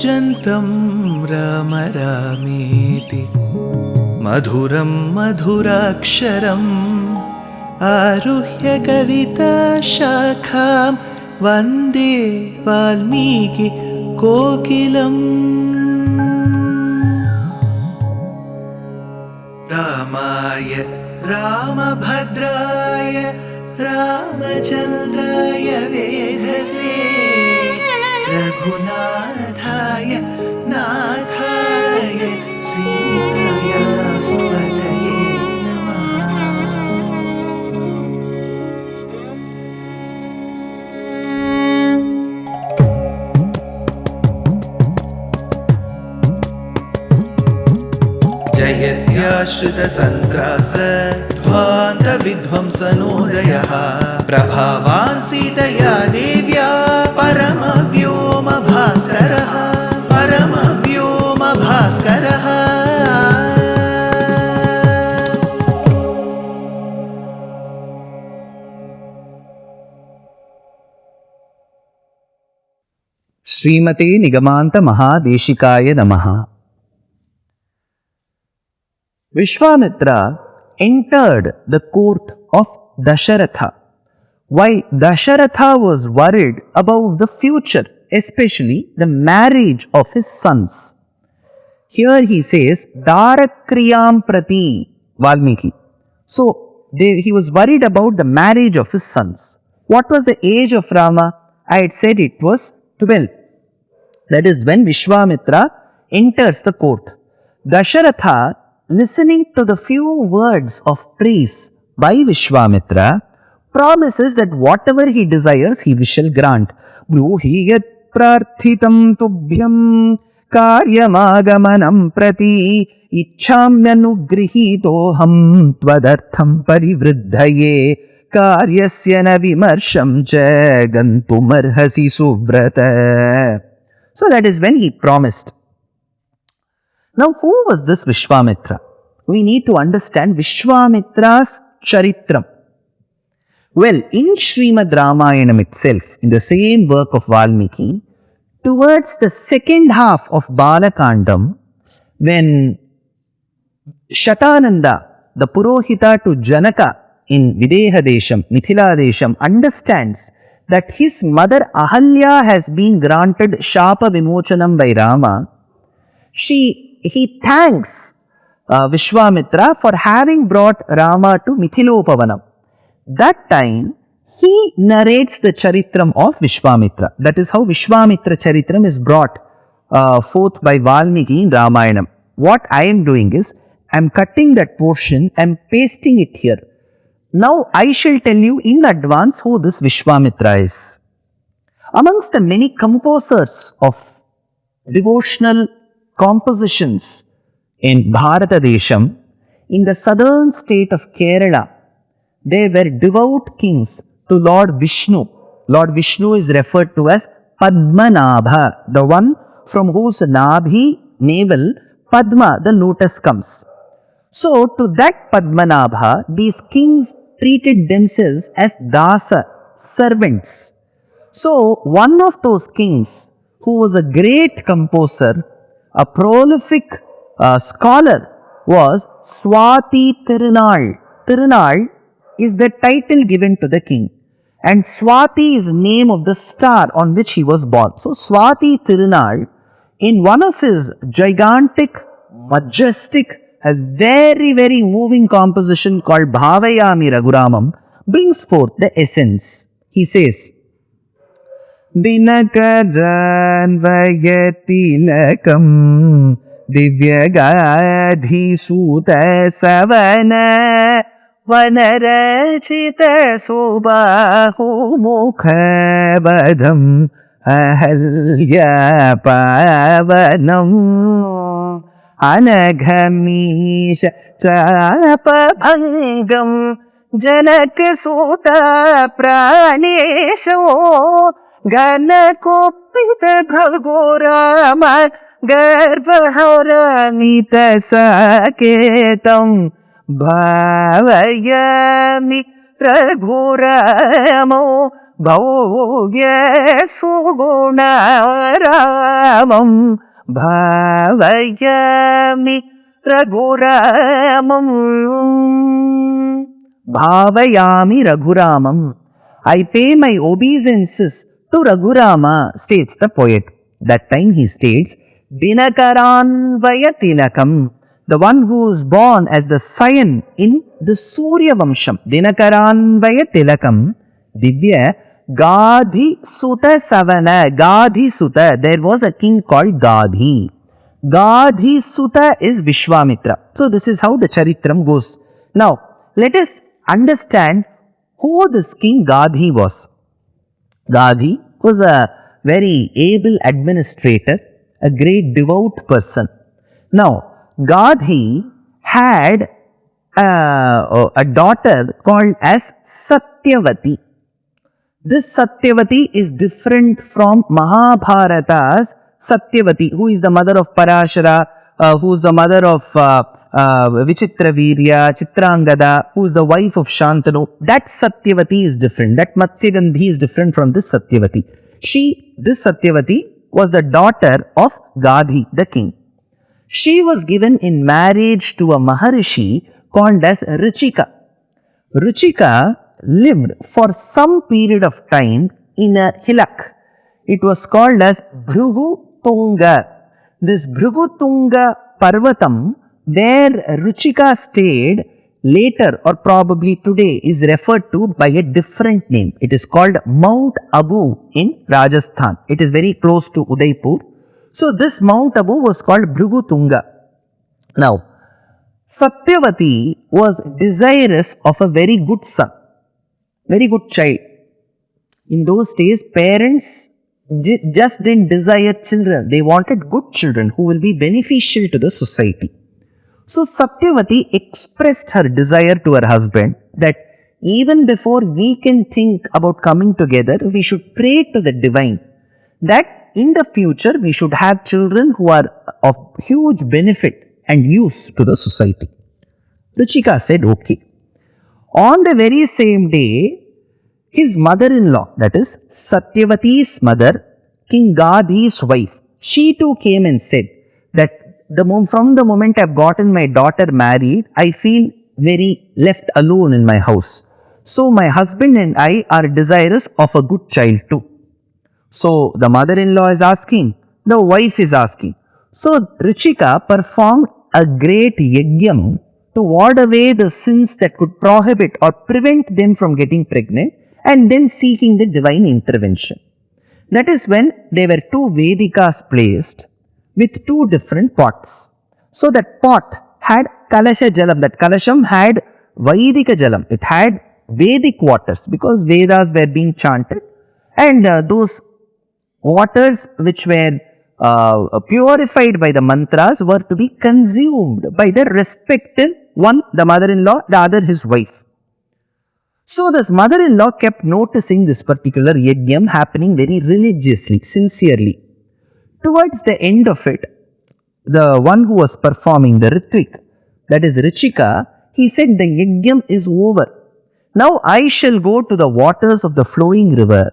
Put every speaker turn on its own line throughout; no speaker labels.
कूजन्तं राम रामेति मधुरं मधुराक्षरम् आरुह्य कविताशाखां वन्दे वाल्मीकि कोकिलम्। रामाय रामभद्राय रामचन्द्राय वेधसे रघुनाथाय नाथाय सीताया पतये नमः। जयत्याश्रितसन्त्रास ध्वान्तविध्वंसनोदयः प्रभावान् सीतया देव्या परमव्योमभास्करः परमव्योमभास्करः।
श्रीमते निगमान्त महादेशिकाय नमः। Vishwamitra entered the court of Dasharatha. While Dasharatha was worried about the future, especially the marriage of his sons. Here he says, Darakriyam prati Valmiki. So, he was worried about the marriage of his sons. What was the age of Rama? I had said it was 12. That is when Vishwamitra enters the court. Dasharatha, listening to the few words of praise by Vishwamitra, promises that whatever he desires, he shall grant. Bruhi yat prarthitam tubhyam karyamagamanam prati ichhamyanugrihitoham tvadartham parivriddhaye karyasya na vimarsham cha gantumarhasi suvrata. So that is when he promised. Now, who was this Vishwamitra? We need to understand Vishwamitra's charitram. Well, in Srimad Ramayanam itself, in the same work of Valmiki, towards the second half of Bala Kandam, when Shatananda, the Purohita to Janaka in Videha Desham, Mithila Desham, understands that his mother Ahalya has been granted Shapa Vimochanam by Rama, he thanks Vishwamitra for having brought Rama to Mithilopavanam. That time, he narrates the charitram of Vishwamitra. That is how Vishwamitra charitram is brought forth by Valmiki in Ramayanam. What I am doing is, I am cutting that portion and pasting it here. Now, I shall tell you in advance who this Vishwamitra is. Amongst the many composers of devotional compositions in Bharata Desham, in the southern state of Kerala, they were devout kings to Lord Vishnu. Lord Vishnu is referred to as Padmanabha, the one from whose Nabhi, navel, Padma, the lotus comes. So, to that Padmanabha, these kings treated themselves as Dasa, servants. So, one of those kings who was a great composer, a prolific scholar, was Swati Tirunal. Tirunal is the title given to the king, and Swati is the name of the star on which he was born. So, Swati Tirunal, in one of his gigantic, majestic, a very, very moving composition called Bhavayami Raghuramam, brings forth the essence. He says, Dinakaran vayatilakam divyagadhi suta savana vanarachita subahu mukhabadam ahalya pavanam anaghamisha chapabhangam janakasuta pranesho ganakopita bhagorama garbharamita saketam bhavayami रघुरामो भव्य सुगुणरामं भावयामि रघुरामम् भावयामि रघुरामम्. I pay my obeisances to Raghurama, states the poet. That time he states, Dinakaranvaya Tilakam, the one who is born as the scion in the Surya Vamsham. Dinakaranvaya Tilakam, Divya Gadhi Suta Savana. Gadhi Suta, there was a king called Gadhi. Gadhi Suta is Vishwamitra. So this is how the Charitram goes. Now, let us understand who this king Gadhi was. Gadhi was a very able administrator, a great devout person. Now, Gadhi had a daughter called as Satyavati. This Satyavati is different from Mahabharata's Satyavati, who is the mother of Parashara, who is the mother of Vichitravirya, Chitrangada, who is the wife of Shantanu. That Satyavati is different. That Matsyagandhi is different from this Satyavati. This Satyavati was the daughter of Gadhi, the king. She was given in marriage to a Maharishi called as Ruchika. Ruchika lived for some period of time in a hillock. It was called as Bhrugu Tunga. This Bhrugu Tunga Parvatam, where Ruchika stayed, later or probably today is referred to by a different name. It is called Mount Abu in Rajasthan. It is very close to Udaipur. So this Mount Abu was called Bhrugu Tunga. Now, Satyavati was desirous of a very good son, very good child. In those days, parents just didn't desire children. They wanted good children who will be beneficial to the society. So Satyavati expressed her desire to her husband that even before we can think about coming together, we should pray to the divine that in the future we should have children who are of huge benefit and use to the society. Ruchika said okay. On the very same day, his mother-in-law, that is Satyavati's mother, King Gadhi's wife, she too came and said that from the moment I've gotten my daughter married, I feel very left alone in my house. So my husband and I are desirous of a good child too. So the mother-in-law is asking, the wife is asking. So Ruchika performed a great yajnam to ward away the sins that could prohibit or prevent them from getting pregnant, and then seeking the divine intervention. That is when there were two Vedikas placed with two different pots. So that pot had Kalasha Jalam. That Kalasham had Vaidika Jalam. It had Vedic waters because Vedas were being chanted, and those waters which were purified by the mantras were to be consumed by the respective one, the mother-in-law, the other his wife. So this mother-in-law kept noticing this particular yajnam happening very religiously, sincerely. Towards the end of it, the one who was performing the Ritvik, that is Ruchika, he said the yajnam is over. Now I shall go to the waters of the flowing river,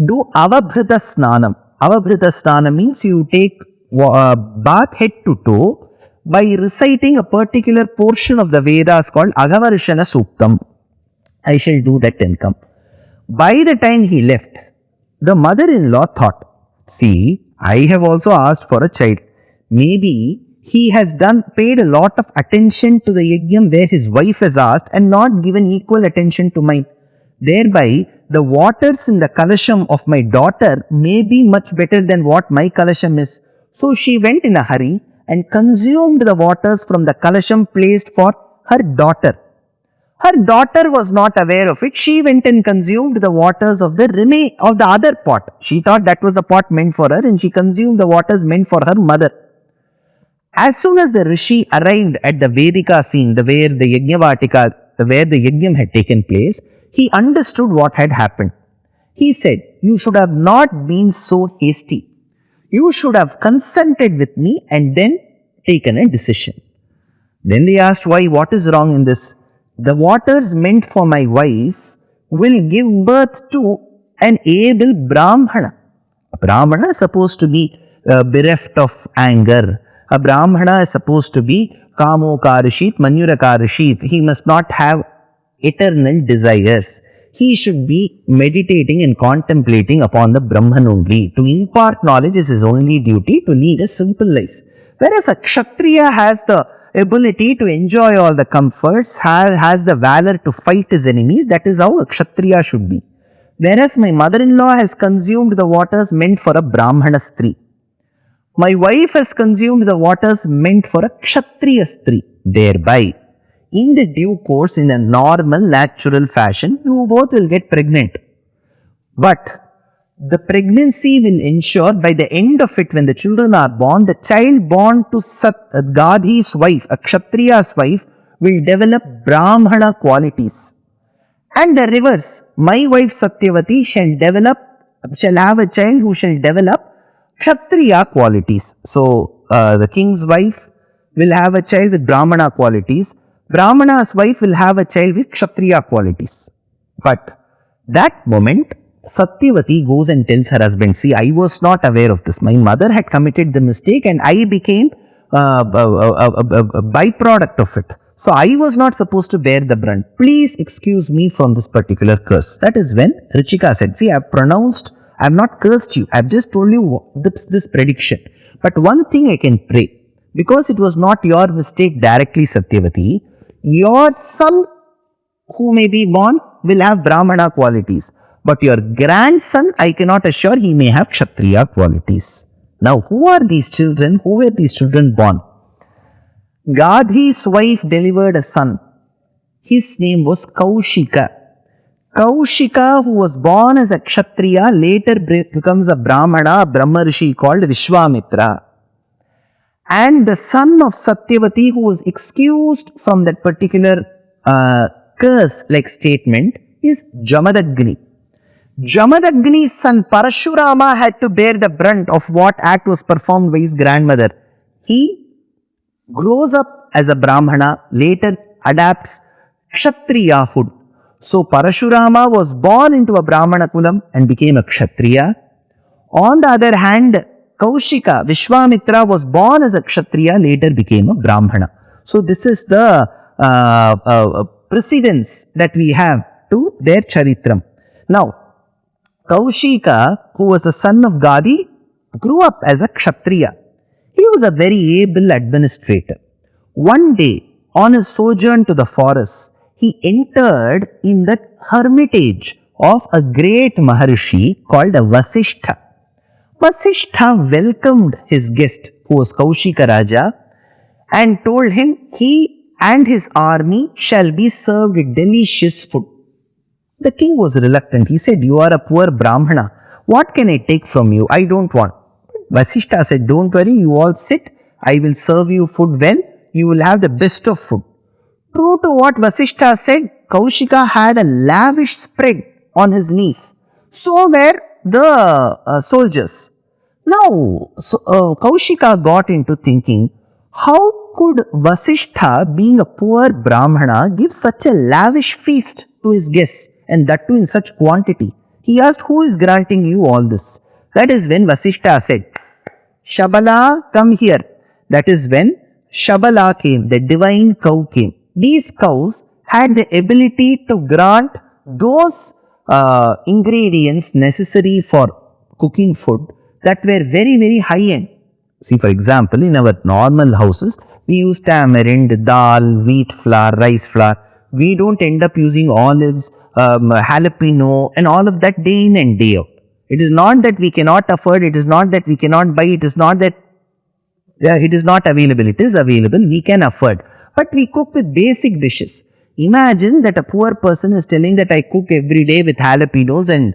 do Avabhrita Snanam. Avabhrita Snanam means you take bath head to toe by reciting a particular portion of the Vedas called Agavarshana Suktam. I shall do that and come. By the time he left, the mother-in-law thought, see, I have also asked for a child. Maybe he has paid a lot of attention to the yajnam where his wife has asked and not given equal attention to mine. Thereby, the waters in the kalasham of my daughter may be much better than what my kalasham is. So she went in a hurry and consumed the waters from the kalasham placed for her daughter. Her daughter was not aware of it. She went and consumed the waters of the other pot. She thought that was the pot meant for her, and she consumed the waters meant for her mother. As soon as the Rishi arrived at the Vedika scene, where the Yajnavatika, where the Yajnam had taken place, he understood what had happened. He said, you should have not been so hasty. You should have consented with me and then taken a decision. Then they asked, why? What is wrong in this? the waters meant for my wife will give birth to an able Brāmhana. A Brāmhana is supposed to be bereft of anger. A Brāmhana is supposed to be Kamo Karishit, Manyura Karishit. He must not have eternal desires. He should be meditating and contemplating upon the Brahman only. To impart knowledge is his only duty, to lead a simple life. Whereas a Kshatriya has the ability to enjoy all the comforts, has the valor to fight his enemies. That is how a Kshatriya should be. Whereas my mother-in-law has consumed the waters meant for a Brahmana Stri. My wife has consumed the waters meant for a Kshatriya Stri. Thereby, in the due course, in a normal, natural fashion, you both will get pregnant. But the pregnancy will ensure by the end of it, when the children are born, the child born to Gadhi's wife, a Kshatriya's wife, will develop Brahmana qualities. And the reverse, my wife Satyavati shall have a child who shall develop Kshatriya qualities. So, the king's wife will have a child with Brahmana qualities. Brahmana's wife will have a child with Kshatriya qualities. But that moment, Satyavati goes and tells her husband, see, I was not aware of this. My mother had committed the mistake and I became a byproduct of it. So I was not supposed to bear the brunt. Please excuse me from this particular curse. That is when Richika said, see, I have not cursed you. I have just told you this prediction. But one thing I can pray, because it was not your mistake directly, Satyavati, your son who may be born will have Brahmana qualities. But your grandson, I cannot assure he may have Kshatriya qualities. Now, who are these children? Who were these children born? Gadhi's wife delivered a son. His name was Kaushika. Kaushika, who was born as a Kshatriya, later becomes a Brahmana, a Brahmarshi called Vishwamitra. And the son of Satyavati, who was excused from that particular curse-like statement, is Jamadagni. Jamadagni's son Parashurama had to bear the brunt of what act was performed by his grandmother. He grows up as a Brahmana, later adapts Kshatriyahood. So Parashurama was born into a Brahmana kulam and became a Kshatriya. On the other hand, Kaushika, Vishwamitra, was born as a Kshatriya, later became a Brahmana. So this is the precedence that we have to their charitram. Now, Kaushika, who was the son of Gadhi, grew up as a Kshatriya. He was a very able administrator. One day, on his sojourn to the forest, he entered in the hermitage of a great Maharishi called Vasishtha. Vasishtha welcomed his guest, who was Kaushika Raja, and told him he and his army shall be served with delicious food. The king was reluctant. He said, you are a poor Brahmana. What can I take from you? I don't want. Vasishtha said, don't worry, you all sit. I will serve you food well. You will have the best of food. True to what Vasishtha said, Kaushika had a lavish spread on his leaf. So were the soldiers. Now, Kaushika got into thinking, how could Vasishtha, being a poor Brahmana, give such a lavish feast to his guests, and that too in such quantity? He asked, who is granting you all this? That is when Vasishtha said, Shabala, come here. That is when Shabala came, the divine cow came. These cows had the ability to grant those ingredients necessary for cooking food that were very, very high end. See, for example, in our normal houses, we use tamarind, dal, wheat flour, rice flour. We don't end up using olives, jalapeno and all of that day in and day out. It is not that we cannot afford, it is not that we cannot buy, it is not that it is not available. It is available, we can afford. But we cook with basic dishes. Imagine that a poor person is telling that I cook every day with jalapenos and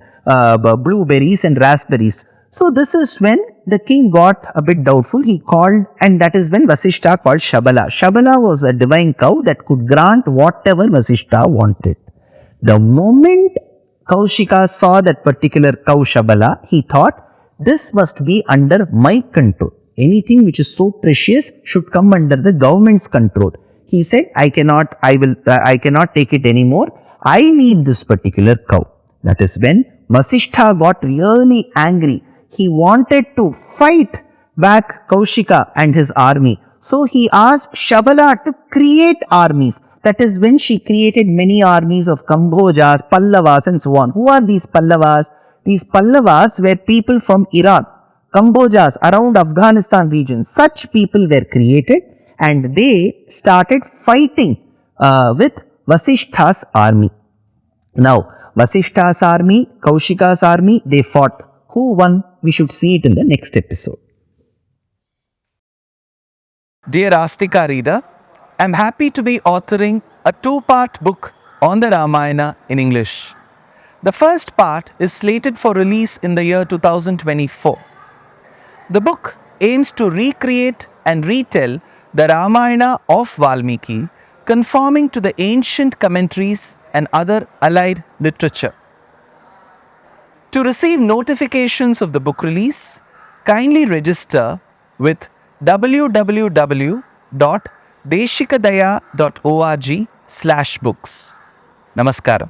blueberries and raspberries. So this is when the king got a bit doubtful. He called, and that is when Vasishtha called Shabala. Shabala was a divine cow that could grant whatever Vasishtha wanted. The moment Kaushika saw that particular cow Shabala, he thought, this must be under my control. Anything which is so precious should come under the government's control. He said, I cannot take it anymore. I need this particular cow. That is when Vasishtha got really angry. He wanted to fight back Kaushika and his army. So he asked Shabala to create armies. That is when she created many armies of Kambhojas, Pallavas and so on. Who are these Pallavas? These Pallavas were people from Iran, Kambhojas around Afghanistan region. Such people were created and they started fighting with Vasishtha's army. Now, Vasishtha's army, Kaushika's army, they fought. Who won? We should see it in the next episode.
Dear Astika reader, I am happy to be authoring a 2-part book on the Ramayana in English. The first part is slated for release in the year 2024. The book aims to recreate and retell the Ramayana of Valmiki, conforming to the ancient commentaries and other allied literature. To receive notifications of the book release, kindly register with www.deshikadaya.org/books. Namaskaram.